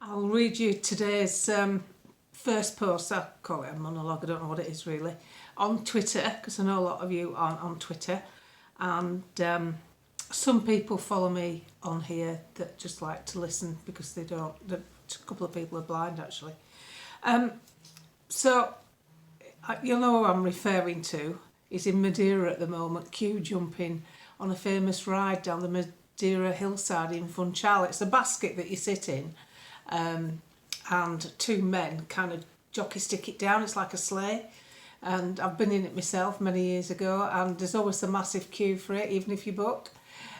I'll read you today's first post. I call it a monologue, I don't know what it is really, on Twitter, because I know a lot of you aren't on Twitter. And some people follow me on here that just like to listen because they don't. A couple of people are blind actually. So you'll know who I'm referring to. He's in Madeira at the moment, queue jumping on a famous ride down the Madeira hillside in Funchal. It's a basket that you sit in, and two men kind of jockey stick it down. It's like a sleigh, and I've been in it myself many years ago, and there's always a massive queue for it, even if you book.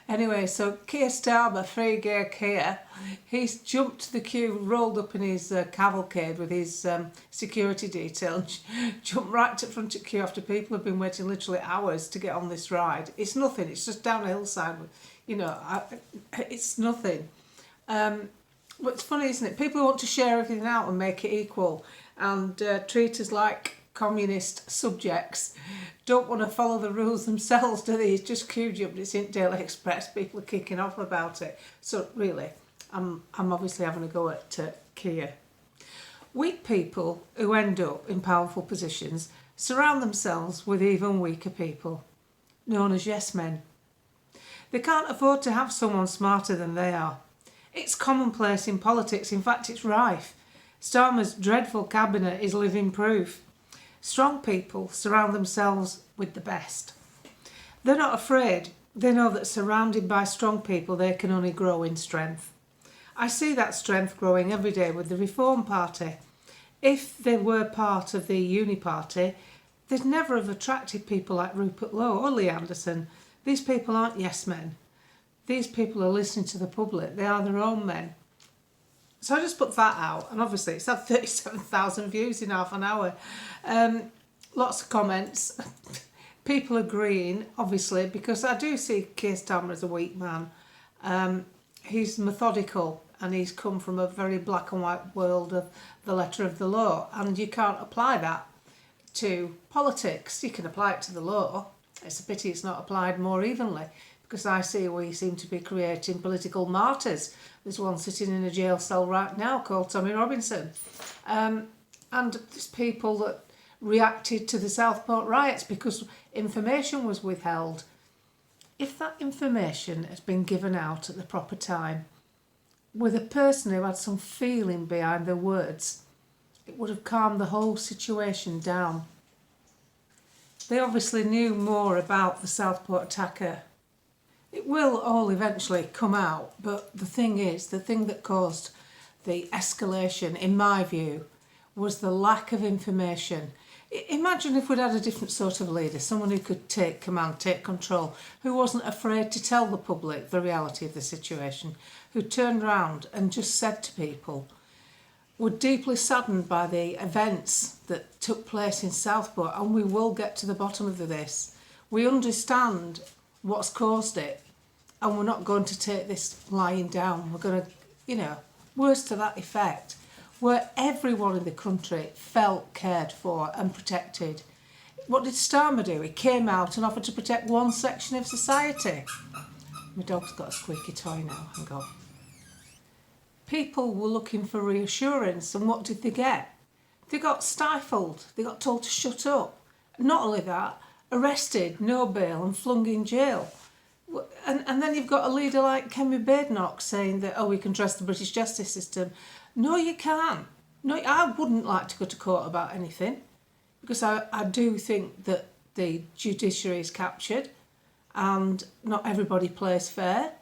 Anyway, so Keir Starmer, Farage Keir, he's jumped the queue, rolled up in his cavalcade with his security detail, jumped right to the front of the queue after people have been waiting literally hours to get on this ride. It's nothing, it's just down a hillside, it's nothing. But it's funny, isn't it? People want to share everything out and make it equal and treat us like communist subjects. Don't want to follow the rules themselves, do they? It's just queue jump, it's in Daily Express, people are kicking off about it. So really, I'm obviously having a go at Keir. Weak people who end up in powerful positions surround themselves with even weaker people, known as yes men. They can't afford to have someone smarter than they are. It's commonplace in politics, in fact it's rife. Starmer's dreadful cabinet is living proof. Strong people surround themselves with the best. They're not afraid. They know that surrounded by strong people they can only grow in strength. I see that strength growing every day with the Reform Party. If they were part of the Uni Party, they'd never have attracted people like Rupert Lowe or Lee Anderson. These people aren't yes men. These people are listening to the public. They are their own men. So I just put that out, and obviously it's had 37,000 views in half an hour. Lots of comments. People agreeing, obviously, because I do see Keir Starmer as a weak man. He's methodical, and he's come from a very black and white world of the letter of the law, and you can't apply that to politics. You can apply it to the law. It's a pity it's not applied more evenly, because I see we seem to be creating political martyrs. There's one sitting in a jail cell right now called Tommy Robinson. And there's people that reacted to the Southport riots because information was withheld. If that information has been given out at the proper time, with a person who had some feeling behind their words, it would have calmed the whole situation down. They obviously knew more about the Southport attacker. It will all eventually come out, but the thing is, the thing that caused the escalation, in my view, was the lack of information. Imagine if we'd had a different sort of leader, someone who could take command, take control, who wasn't afraid to tell the public the reality of the situation, who turned round and just said to people, we're deeply saddened by the events that took place in Southport, and we will get to the bottom of this. We understand what's caused it, and we're not going to take this lying down. We're going to, words to that effect, where everyone in the country felt cared for and protected. What did Starmer do? He came out and offered to protect one section of society. My dog's got a squeaky toy now, hang on. People were looking for reassurance, and what did they get? They got stifled. They got told to shut up. Not only that, arrested, no bail, and flung in jail. And then you've got a leader like Kemi Badenoch saying that, we can trust the British justice system. No, you can't. No, I wouldn't like to go to court about anything, because I do think that the judiciary is captured and not everybody plays fair.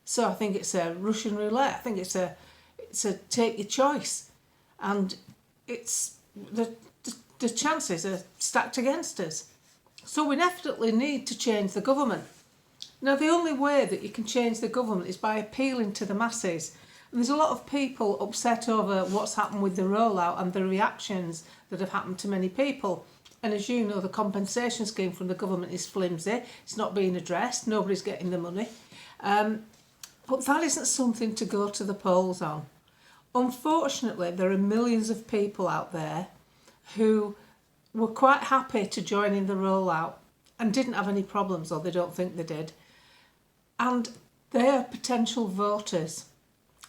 So I think it's a Russian roulette. I think it's a take your choice, and it's the chances are stacked against us. So we definitely need to change the government. Now, the only way that you can change the government is by appealing to the masses. And there's a lot of people upset over what's happened with the rollout and the reactions that have happened to many people. And as you know, the compensation scheme from the government is flimsy. It's not being addressed. Nobody's getting the money. But that isn't something to go to the polls on. Unfortunately, there are millions of people out there who were quite happy to join in the rollout and didn't have any problems, or they don't think they did. And they are potential voters.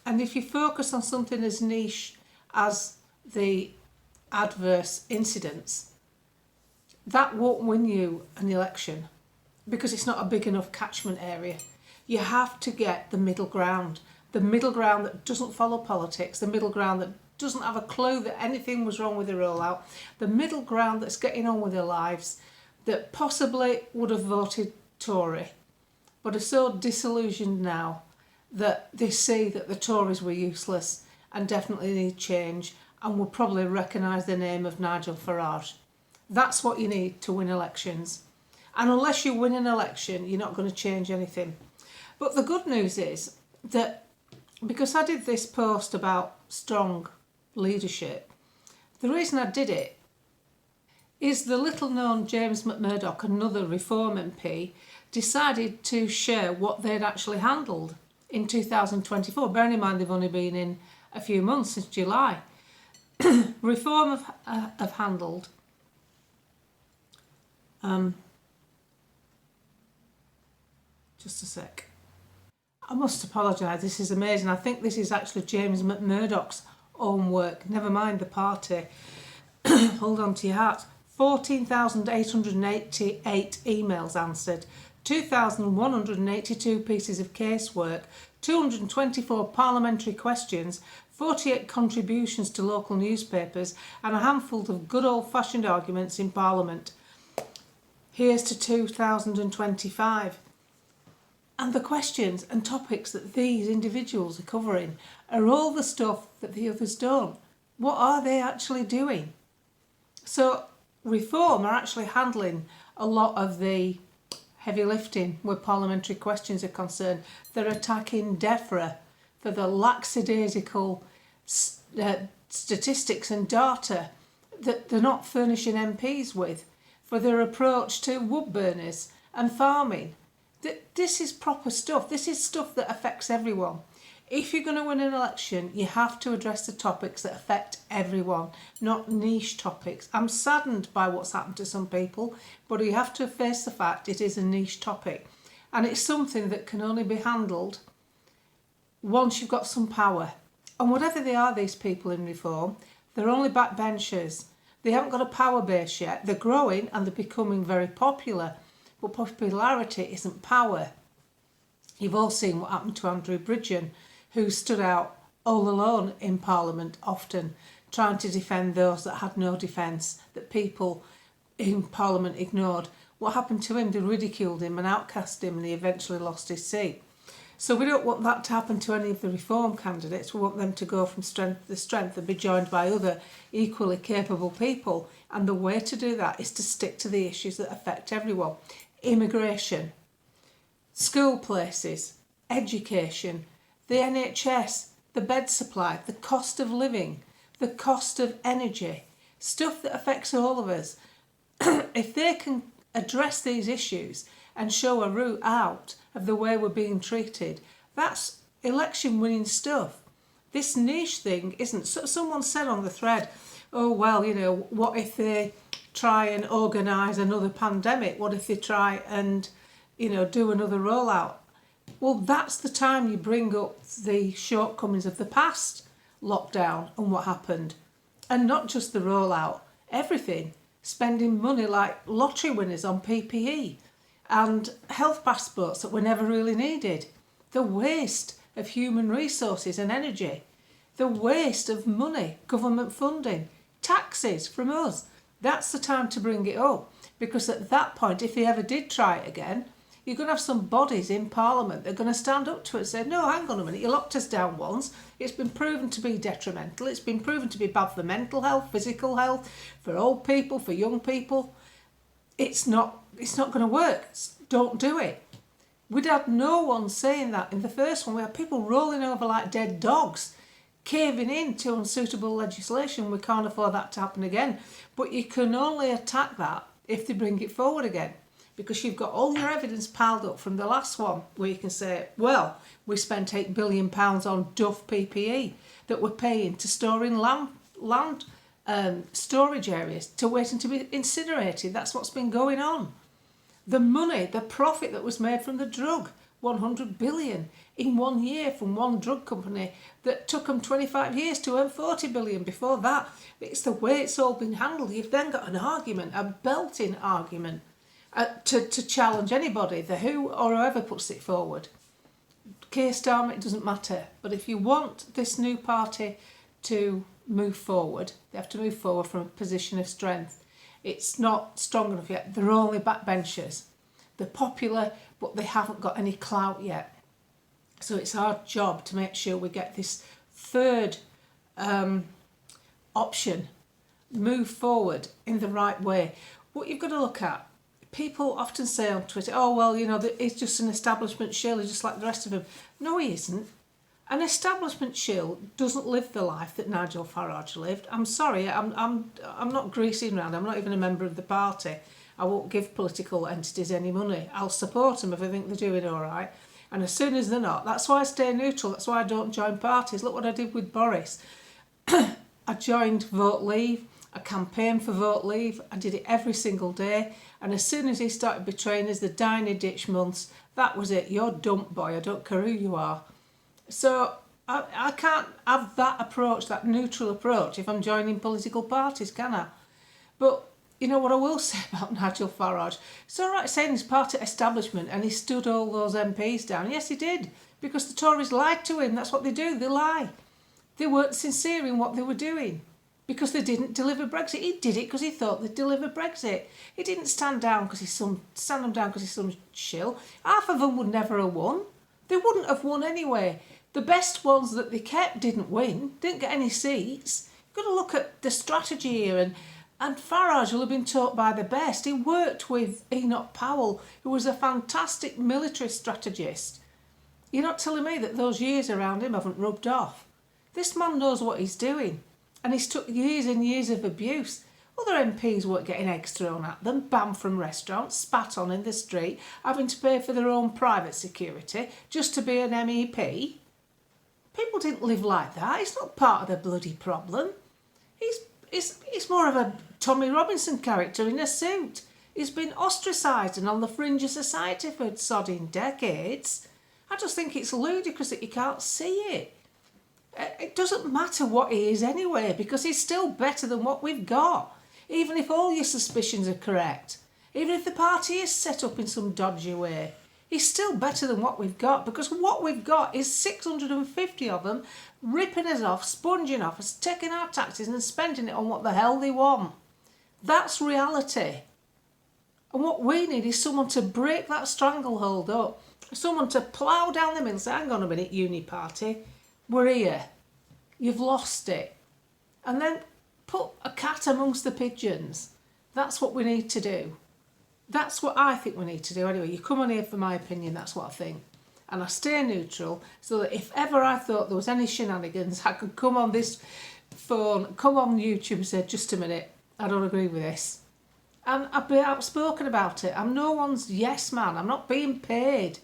And if you focus on something as niche as the adverse incidents, that won't win you an election because it's not a big enough catchment area. You have to get the middle ground that doesn't follow politics, the middle ground that doesn't have a clue that anything was wrong with the rollout, the middle ground that's getting on with their lives, that possibly would have voted Tory, but are so disillusioned now that they see that the Tories were useless and definitely need change and will probably recognise the name of Nigel Farage. That's what you need to win elections. And unless you win an election, you're not going to change anything. But the good news is that because I did this post about strong leadership, the reason I did it is the little known James McMurdoch, another Reform MP, decided to share what they'd actually handled in 2024. Bearing in mind they've only been in a few months, since July. Reform have handled just a sec. I must apologise, this is amazing. I think this is actually James McMurdoch's own work. Never mind the party. Hold on to your hats. 14,888 emails answered, 2,182 pieces of casework, 224 parliamentary questions, 48 contributions to local newspapers, and a handful of good old-fashioned arguments in Parliament. Here's to 2025. And the questions and topics that these individuals are covering are all the stuff that the others don't. What are they actually doing? So Reform are actually handling a lot of the heavy lifting where parliamentary questions are concerned. They're attacking DEFRA for the lackadaisical statistics and data that they're not furnishing MPs with, for their approach to wood burners and farming. This is proper stuff. This is stuff that affects everyone. If you're going to win an election, you have to address the topics that affect everyone, not niche topics. I'm saddened by what's happened to some people, but you have to face the fact it is a niche topic. And it's something that can only be handled once you've got some power. And whatever they are, these people in Reform, they're only backbenchers. They haven't got a power base yet. They're growing and they're becoming very popular. But popularity isn't power. You've all seen what happened to Andrew Bridgen, who stood out all alone in Parliament, often trying to defend those that had no defence, that people in Parliament ignored. What happened to him? They ridiculed him and outcast him, and he eventually lost his seat. So we don't want that to happen to any of the Reform candidates. We want them to go from strength to strength and be joined by other equally capable people. And the way to do that is to stick to the issues that affect everyone. Immigration, school places, education, the NHS, the bed supply, the cost of living, the cost of energy, stuff that affects all of us. If they can address these issues and show a route out of the way we're being treated, that's election winning stuff. This niche thing isn't. So someone said on the thread, oh well, you know, what if they try and organise another pandemic? What if they try and, you know, do another rollout? Well, that's the time you bring up the shortcomings of the past lockdown and what happened. And not just the rollout, everything. Spending money like lottery winners on PPE and health passports that were never really needed. The waste of human resources and energy. The waste of money, government funding, taxes from us. That's the time to bring it up, because at that point, if they ever did try it again, you're going to have some bodies in Parliament that are going to stand up to it and say, no, hang on a minute, you locked us down once. It's been proven to be detrimental. It's been proven to be bad for mental health, physical health, for old people, for young people. It's not going to work. Don't do it. We'd had no one saying that in the first one. We had people rolling over like dead dogs, caving in to unsuitable legislation. We can't afford that to happen again. But you can only attack that if they bring it forward again, because you've got all your evidence piled up from the last one where you can say, well, we spent £8 billion on Duff PPE that we're paying to store in land storage areas to waiting to be incinerated. That's what's been going on. The money, the profit that was made from the drug, 100 billion, in 1 year from one drug company that took them 25 years to earn 40 billion before that. It's the way it's all been handled. You've then got an argument, a belting argument, to challenge anybody, the who or whoever puts it forward. Keir Starmer, it doesn't matter. But if you want this new party to move forward, they have to move forward from a position of strength. It's not strong enough yet. They're only backbenchers. They're popular, but they haven't got any clout yet. So it's our job to make sure we get this third option move forward in the right way. What you've got to look at, people often say on Twitter, oh, well, you know, he's just an establishment shill, he's just like the rest of them. No, he isn't. An establishment shill doesn't live the life that Nigel Farage lived. I'm sorry, I'm not greasing around. I'm not even a member of the party. I won't give political entities any money. I'll support them if I think they're doing all right. And as soon as they're not, that's why I stay neutral. That's why I don't join parties. Look what I did with Boris. I joined Vote Leave. I campaigned for Vote Leave. I did it every single day. And as soon as he started betraying us, the Diney Ditch months, that was it. You're dump boy. I don't care who you are. So I can't have that approach, that neutral approach, if I'm joining political parties, can I? But you know what I will say about Nigel Farage? It's all right saying he's part of establishment and he stood all those MPs down. Yes, he did, because the Tories lied to him. That's what they do. They lie. They weren't sincere in what they were doing because they didn't deliver Brexit. He did it because he thought they'd deliver Brexit. He didn't stand them down because he's some shill. Half of them would never have won. They wouldn't have won anyway. The best ones that they kept didn't win, didn't get any seats. You've got to look at the strategy here, and Farage will have been taught by the best. He worked with Enoch Powell, who was a fantastic military strategist. You're not telling me that those years around him haven't rubbed off. This man knows what he's doing, and he's took years and years of abuse. Other MPs weren't getting eggs thrown at them, banned from restaurants, spat on in the street, having to pay for their own private security just to be an MEP. People didn't live like that. He's not part of the bloody problem. He's more of a Tommy Robinson character in a suit. He's been ostracised and on the fringe of society for sodding decades. I just think it's ludicrous that you can't see it. It doesn't matter what he is anyway, because he's still better than what we've got. Even if all your suspicions are correct. Even if the party is set up in some dodgy way. He's still better than what we've got, because what we've got is 650 of them ripping us off, sponging off us, taking our taxes and spending it on what the hell they want. That's reality. And what we need is someone to break that stranglehold up. Someone to plough down the middle and say, hang on a minute, uni party, we're here. You've lost it. And then put a cat amongst the pigeons. That's what we need to do. That's what I think we need to do anyway. You come on here for my opinion, that's what I think. And I stay neutral so that if ever I thought there was any shenanigans, I could come on this phone, come on YouTube and say, just a minute, I don't agree with this. And I'd be outspoken about it. I'm no one's yes man. I'm not being paid.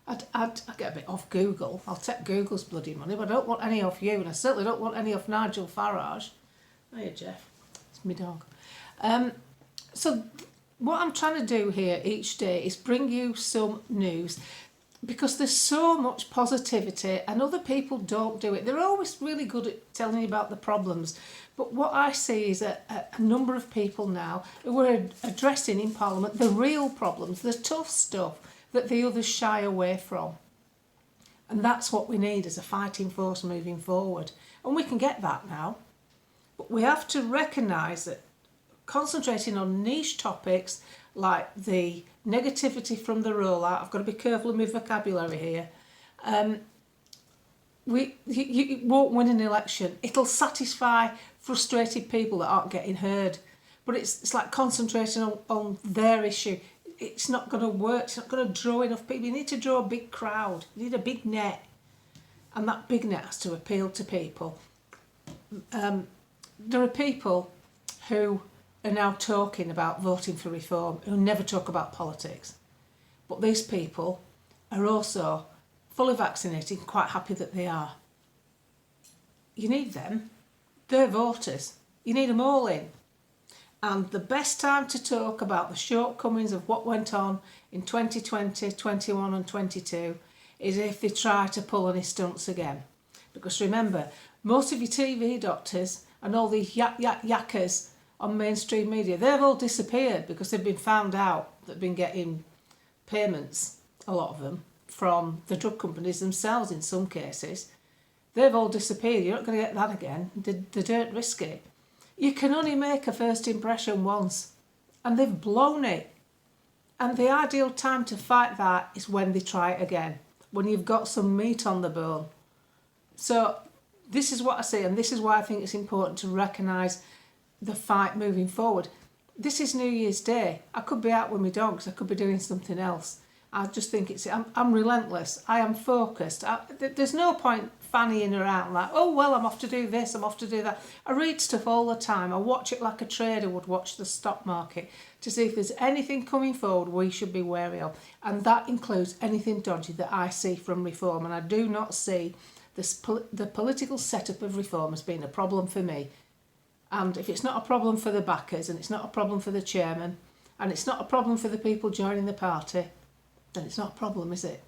I'd get a bit off Google. I'll take Google's bloody money, but I don't want any off you, and I certainly don't want any off Nigel Farage. Hiya, Jeff. It's my dog. So what I'm trying to do here each day is bring you some news, because there's so much positivity and other people don't do it. They're always really good at telling you about the problems. But what I see is a number of people now who are addressing in Parliament the real problems, the tough stuff that the others shy away from. And that's what we need as a fighting force moving forward. And we can get that now. But we have to recognise that concentrating on niche topics like the negativity from the rollout, I've got to be careful of my vocabulary here, you won't win an election. It'll satisfy frustrated people that aren't getting heard. But it's like concentrating on their issue. It's not going to work. It's not going to draw enough people. You need to draw a big crowd. You need a big net. And that big net has to appeal to people. There are people who are now talking about voting for reform who never talk about politics. But these people are also fully vaccinated and quite happy that they are. You need them. They're voters. You need them all in. And the best time to talk about the shortcomings of what went on in 2020, 21 and 22 is if they try to pull any stunts again. Because remember, most of your TV doctors and all these yackers on mainstream media, they've all disappeared because they've been found out that they've been getting payments, a lot of them, from the drug companies themselves in some cases. They've all disappeared. You're not going to get that again. They don't risk it. You can only make a first impression once, and they've blown it. And the ideal time to fight that is when they try it again, when you've got some meat on the bone. So this is what I say, and this is why I think it's important to recognise the fight moving forward. This is New Year's Day. I could be out with my dogs. I could be doing something else. I just think I'm relentless. I am focused. There's no point fannying around like, oh, well, I'm off to do this, I'm off to do that. I read stuff all the time. I watch it like a trader would watch the stock market to see if there's anything coming forward we should be wary of. And that includes anything dodgy that I see from reform. And I do not see the political setup of reform as being a problem for me. And if it's not a problem for the backers, and it's not a problem for the chairman, and it's not a problem for the people joining the party, then it's not a problem, is it?